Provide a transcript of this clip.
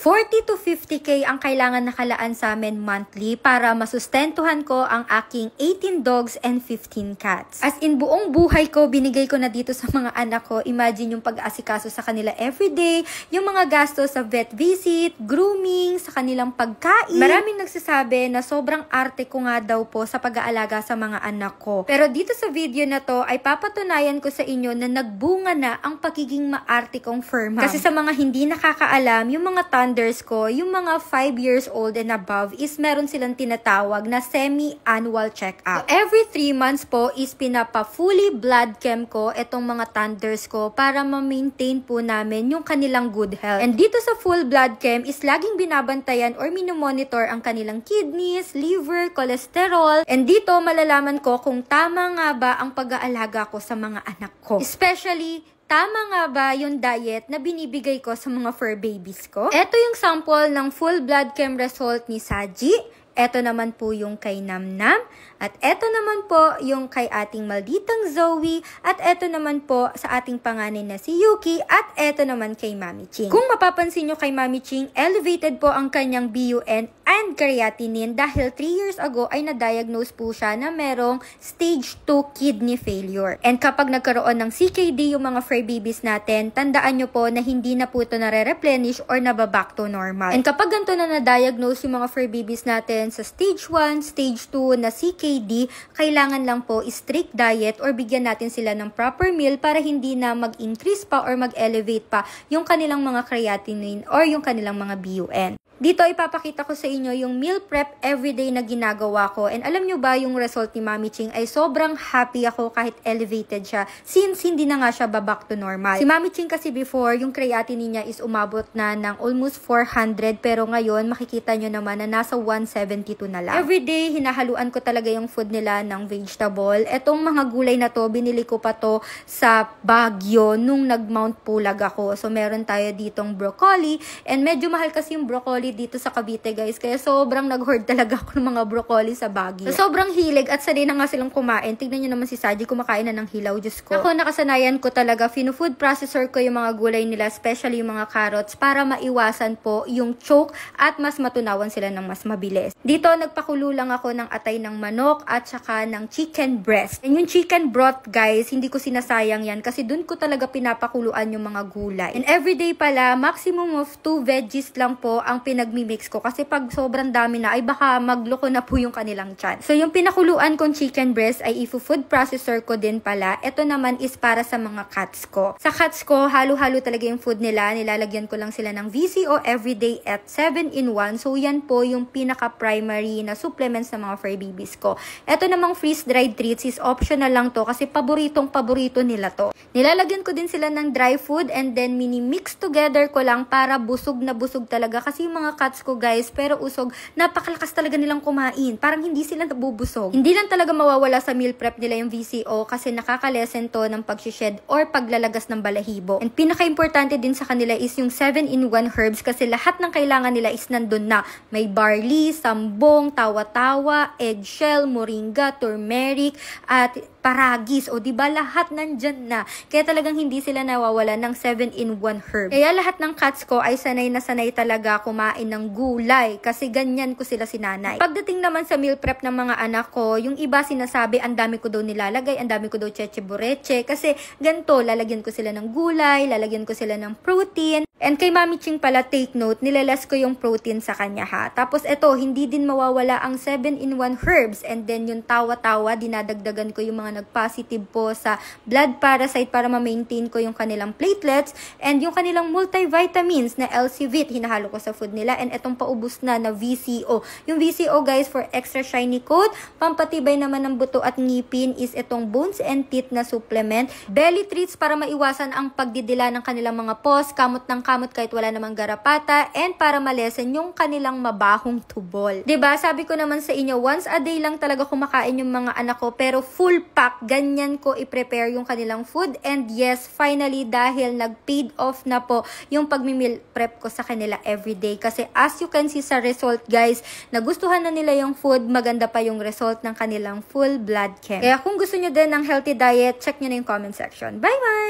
40 to 50K ang kailangan nakalaan sa amin monthly para masustentuhan ko ang aking 18 dogs and 15 cats. As in, buong buhay ko, binigay ko na dito sa mga anak ko. Imagine yung pag-aasikaso sa kanila everyday, yung mga gastos sa vet visit, grooming, sa kanilang pagkain. Maraming nagsasabi na sobrang arte ko nga daw po sa pag-aalaga sa mga anak ko. Pero dito sa video na to ay papatunayan ko sa inyo na nagbunga na ang pagiging maarte kong fur mom. Kasi sa mga hindi nakakaalam, yung mga ko, yung mga 5 years old and above is meron silang tinatawag na semi-annual check-up. So, every 3 months po is pinapa-fully blood chem ko itong mga thunders ko para ma-maintain po namin yung kanilang good health. And dito sa full blood chem is laging binabantayan or minomonitor ang kanilang kidneys, liver, cholesterol. And dito malalaman ko kung tama nga ba ang pag-aalaga ko sa mga anak ko. Especially, tama nga ba yung diet na binibigay ko sa mga fur babies ko? Ito yung sample ng full blood chem result ni Saji. Ito naman po yung kay Namnam. At ito naman po yung kay ating malditang Zoe. At ito naman po sa ating panganay na si Yuki. At ito naman kay Mami Ching. Kung mapapansin nyo kay Mami Ching, elevated po ang kanyang BUN and creatinine dahil 3 years ago ay na-diagnose po siya na merong stage 2 kidney failure. And kapag nagkaroon ng CKD yung mga fur babies natin, tandaan nyo po na hindi na po ito nare-replenish or nababack to normal. And kapag ganito na na-diagnose yung mga fur babies natin sa stage 1, stage 2 na CKD, kailangan lang po strict diet or bigyan natin sila ng proper meal para hindi na mag-increase pa or mag-elevate pa yung kanilang mga creatinine or yung kanilang mga BUN. Dito ipapakita ko sa inyo yung meal prep everyday na ginagawa ko. And alam nyo ba yung result ni Mami Ching ay sobrang happy ako kahit elevated siya since hindi na nga siya back to normal. Si Mami Ching kasi before, yung creatinine niya is umabot na ng almost 400 pero ngayon makikita nyo naman na nasa 172 na lang. Everyday hinahaluan ko talaga yung food nila ng vegetable. Etong mga gulay na to, binili ko pa to sa Baguio nung nag-Mount Pulag ako. So meron tayo ditong broccoli and medyo mahal kasi yung broccoli dito sa Cavite guys, kaya sobrang nag-hoard talaga ako ng mga broccoli sa Baguio. So, sobrang hilig at sanay na nga silang kumain. Tignan nyo naman si Saji, kumakain na ng hilaw, Diyos ko. Ako, nakasanayan ko talaga, food processor ko yung mga gulay nila, especially yung mga carrots, para maiwasan po yung choke at mas matunawan sila ng mas mabilis. Dito, nagpakulo lang ako ng atay ng manok at saka ng chicken breast. And yung chicken broth guys, hindi ko sinasayang yan kasi dun ko talaga pinapakuluan yung mga gulay. And everyday pala, maximum of 2 veggies lang po ang pinagmimix ko kasi pag sobrang dami na ay baka magloko na po yung kanilang tiyan. So yung pinakuluan kong chicken breast ay food processor ko din pala. Ito naman is para sa mga cats ko. Sa cats ko, halo-halo talaga yung food nila. Nilalagyan ko lang sila ng VCO everyday at 7-in-1. So yan po yung pinaka-primary na supplements ng mga fur babies ko. Ito namang freeze-dried treats is optional lang to kasi paboritong-paborito nila to. Nilalagyan ko din sila ng dry food and then mini-mix together ko lang para busog na busog talaga kasi yung mga cats ko guys, pero usog, napakalakas talaga nilang kumain. Parang hindi sila nabubusog. Hindi lang talaga mawawala sa meal prep nila yung VCO kasi nakakalesen to ng pag-shed or paglalagas ng balahibo. And pinaka-importante din sa kanila is yung 7-in-1 herbs kasi lahat ng kailangan nila is nandun na. May barley, sambong, tawa-tawa, eggshell, moringa, turmeric, at paragis. O diba lahat nandyan na. Kaya talagang hindi sila nawawala ng 7-in-1 herb. Kaya lahat ng cats ko ay sanay na sanay talaga kumain ng gulay kasi ganyan ko sila sinanay. Pagdating naman sa meal prep ng mga anak ko, yung iba sinasabi ang dami ko daw nilalagay, ang dami ko daw cheche bureche kasi ganito, lalagyan ko sila ng gulay, lalagyan ko sila ng protein. And kay Mami Ching pala, take note, nilalas ko yung protein sa kanya ha. Tapos ito, hindi din mawawala ang 7-in-1 herbs. And then yung tawa-tawa, dinadagdagan ko yung mga nag-positive po sa blood parasite para ma-maintain ko yung kanilang platelets. And yung kanilang multivitamins na LC-Vit, hinahalo ko sa food nila. And itong paubos na VCO. Yung VCO guys, for extra shiny coat, pampatibay naman ng buto at ngipin is itong bones and teeth na supplement. Belly treats para maiwasan ang pagdidila ng kanilang mga paws, kamot ng kamot kahit wala namang garapata, and para malesen yung kanilang mabahong tubol. Diba? Sabi ko naman sa inyo, once a day lang talaga kumakain yung mga anak ko, pero full pack, ganyan ko i-prepare yung kanilang food. And yes, finally, dahil nag-paid off na po yung pag-meal prep ko sa kanila everyday. Kasi as you can see sa result, guys, nagustuhan na nila yung food, maganda pa yung result ng kanilang full blood chem. Kaya kung gusto nyo din ng healthy diet, check nyo na yung comment section. Bye-bye!